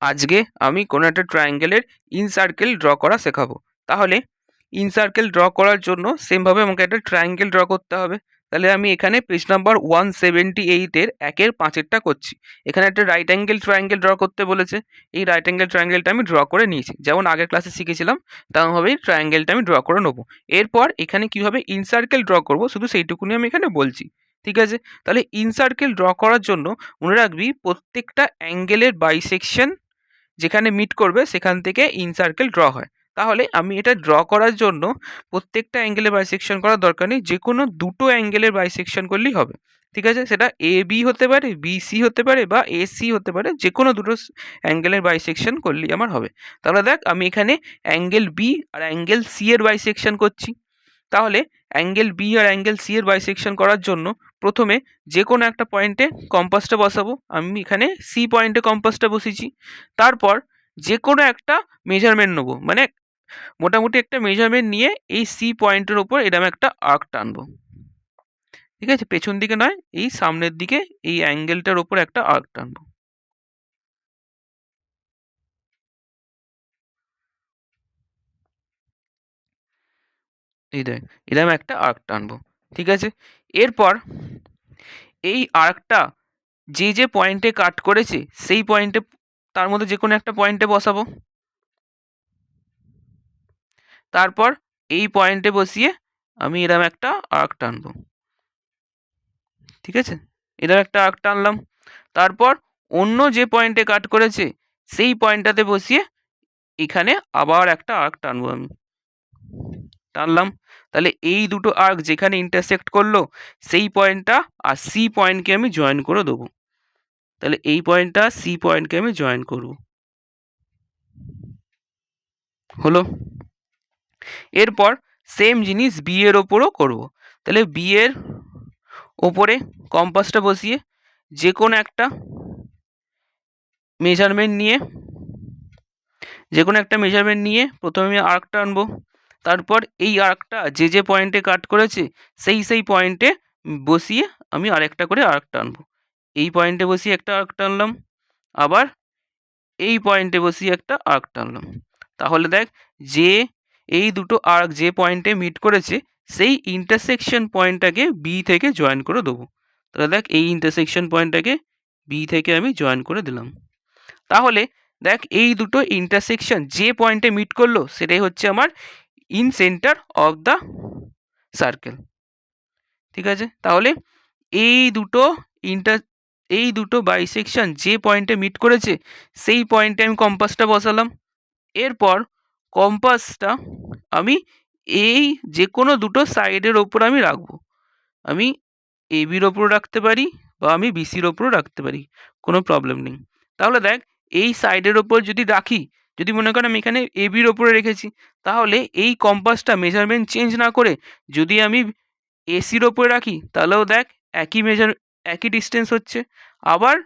আজকে আমি কোনো একটা ট্রায়াঙ্গেলের ইনসার্কেল ড্র করা শেখাবো। তাহলে ইনসার্কেল ড্র করার জন্য সেমভাবে আমাকে একটা ট্রায়াঙ্গেল ড্র করতে হবে। তাহলে আমি এখানে পেজ নাম্বার 178-এর 1-5টা করছি। এখানে একটা রাইট অ্যাঙ্গেল ট্রায়াঙ্গেল ড্র করতে বলেছে। এই রাইট অ্যাঙ্গেল ট্রায়াঙ্গেলটা আমি ড্র করে নিয়েছি, যেমন আগের ক্লাসে শিখেছিলাম তেমনভাবেই ট্রায়াঙ্গেলটা আমি ড্র করে নেবো। এরপর এখানে কীভাবে ইনসার্কেল ড্র করবো শুধু সেইটুকুনি আমি এখানে বলছি। ঠিক আছে, তাহলে ইনসার্কেল ড্র করার জন্য মনে রাখবি প্রত্যেকটা অ্যাঙ্গেলের বাইসেকশন যেখানে মিট করবে সেখান থেকে ইনসার্কেল ড্র হয়। তাহলে আমি এটা ড্র করার জন্য প্রত্যেকটা অ্যাঙ্গেলের বাইসেকশন করার দরকার নেই, যে কোনো দুটো অ্যাঙ্গেলের বাইসেকশন করলেই হবে। ঠিক আছে, সেটা এ বি হতে পারে, বি সি হতে পারে, বা এ সি হতে পারে, যে কোনো দুটো অ্যাঙ্গেলের বাইসেকশন করলেই আমার হবে। তাহলে দেখ আমি এখানে অ্যাঙ্গেল বি আর অ্যাঙ্গেল সি এর বাইসেকশন করছি। তাহলে অ্যাঙ্গেল বি আর অ্যাঙ্গেল সি এর বাইসেকশন করার জন্য প্রথমে যে কোনো একটা পয়েন্টে কম্পাসটা বসাবো। আমি এখানে সি পয়েন্টে কম্পাসটা বসিয়েছি। তারপর যে কোনো একটা মেজারমেন্ট নেবো, মানে মোটামুটি একটা মেজারমেন্ট নিয়ে এই সি পয়েন্টের ওপর এরকম একটা আর্ক টানবো। ঠিক আছে, পেছন দিকে নয়, এই সামনের দিকে এই অ্যাঙ্গেলটার ওপর একটা আর্ক টানবো। এই দেখ, এরকম একটা আর্ক টানবো। ঠিক আছে, এরপর এই আর্কটা যে যে পয়েন্টে কাট করেছে সেই পয়েন্টে, তার মধ্যে যে কোনো একটা পয়েন্টে বসাবো। তারপর এই পয়েন্টে বসিয়ে আমি এরকম একটা আর্ক টানবো। ঠিক আছে, এরকম একটা আর্ক টানলাম। তারপর অন্য যে পয়েন্টে কাট করেছে সেই পয়েন্টটাতে বসিয়ে এখানে আবার একটা আর্ক টানবো আমি, টানলাম। তাহলে এই দুটো আর্ক যেখানে ইন্টারসেক্ট করলো সেই পয়েন্টটা আর সি পয়েন্টকে আমি জয়েন করে দেবো। তাহলে এই পয়েন্টটা সি পয়েন্টকে আমি জয়েন করব। হলো। এরপর সেম জিনিস বি এর ওপরও করব। তাহলে বি এর ওপরে কম্পাসটা বসিয়ে যে কোনো একটা মেজারমেন্ট নিয়ে প্রথমে আমি আর্কটা আনবো। তারপর এই আর্কটা যে যে পয়েন্টে কাট করেছে সেই পয়েন্টে বসিয়ে আমি আরেকটা করে আর্ক টানবো। এই পয়েন্টে বসিয়ে একটা আর্ক টানলাম, আবার এই পয়েন্টে বসিয়ে একটা আর্ক টানলাম। তাহলে দেখ, যে এই দুটো আর্ক যে পয়েন্টে মিট করেছে সেই ইন্টারসেকশন পয়েন্টটাকে বি থেকে জয়েন করে দেবো। তাহলে দেখ, এই ইন্টারসেকশন পয়েন্টটাকে বি থেকে আমি জয়েন করে দিলাম। তাহলে দেখ, এই দুটো ইন্টারসেকশন যে পয়েন্টে মিট করলো সেটাই হচ্ছে আমার in centre of the circle. ঠিক আছে, তাহলে এই দুটো বাইসেকশন যে পয়েন্টে মিট করেছে সেই পয়েন্টে আমি কম্পাসটা বসালাম। এরপর কম্পাসটা আমি এই যে কোনো দুটো সাইডের ওপর আমি রাখবো। আমি এ বির ওপরও রাখতে পারি বা আমি বিসির ওপরও রাখতে পারি, কোনো প্রবলেম নেই। তাহলে দেখ, এই সাইডের ওপর যদি রাখি, যদি মনে করেন আমি এখানে এ বির ওপরে রেখেছি, তাহলে এই কম্পাসটা মেজারমেন্ট চেঞ্জ না করে যদি আমি এসির ওপরে রাখি তাহলেও দেখ একই ডিস্টেন্স হচ্ছে। আবার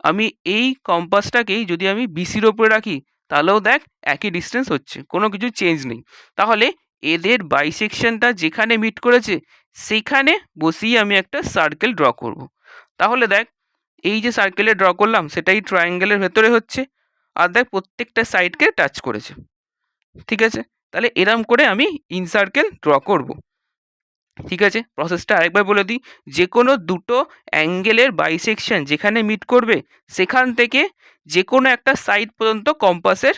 আমি এই কম্পাসটাকেই যদি আমি বিসির ওপরে রাখি তাহলেও দেখ একই ডিস্টেন্স হচ্ছে, কোনো কিছু চেঞ্জ নেই। তাহলে এদের বাইসেকশনটা যেখানে মিট করেছে সেইখানে বসিয়ে আমি একটা সার্কেল ড্র করব। তাহলে দেখ, এই যে সার্কেলে ড্র করলাম সেটাই ট্রায়াঙ্গেলের ভেতরে হচ্ছে, আর দেখ প্রত্যেকটা সাইডকে টাচ করেছে। ঠিক আছে, তাহলে এরম করে আমি ইনসার্কেল ড্র করব। ঠিক আছে, প্রসেসটা আরেকবার বলে দিই। যে কোনো দুটো অ্যাঙ্গেলের বাইসেকশন যেখানে মিট করবে সেখান থেকে যে কোনো একটা সাইড পর্যন্ত কম্পাসের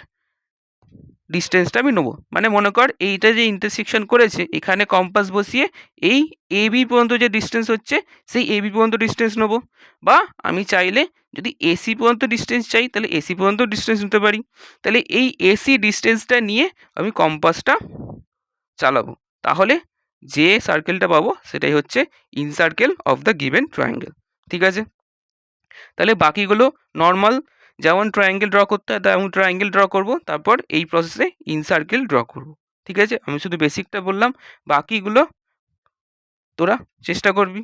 ডিস্টেন্সটা আমি নেবো। মানে মনে কর এইটা যে ইন্টারসেকশন করেছে এখানে কম্পাস বসিয়ে এই এ বি পর্যন্ত যে ডিস্টেন্স হচ্ছে সেই এ বি পর্যন্ত ডিস্টেন্স নেবো। বা আমি চাইলে যদি এসি পর্যন্ত ডিস্টেন্স চাই তাহলে এসি পর্যন্ত ডিস্টেন্স নিতে পারি। তাহলে এই এসি ডিস্টেন্সটা নিয়ে আমি কম্পাসটা চালাবো। তাহলে যে সার্কেলটা পাবো সেটাই হচ্ছে ইনসার্কেল অফ দ্য গিভেন ট্রায়াঙ্গেল। ঠিক আছে, তাহলে বাকিগুলো নর্মাল যেমন ট্রায়াঙ্গেল ড্র করতে হয় তেমন ট্রায়াঙ্গেল ড্র করব, তারপর এই প্রসেসে ইনসার্কেল ড্র করব। ঠিক আছে, আমি শুধু বেসিকটা বললাম, বাকিগুলো তোরা চেষ্টা করবি।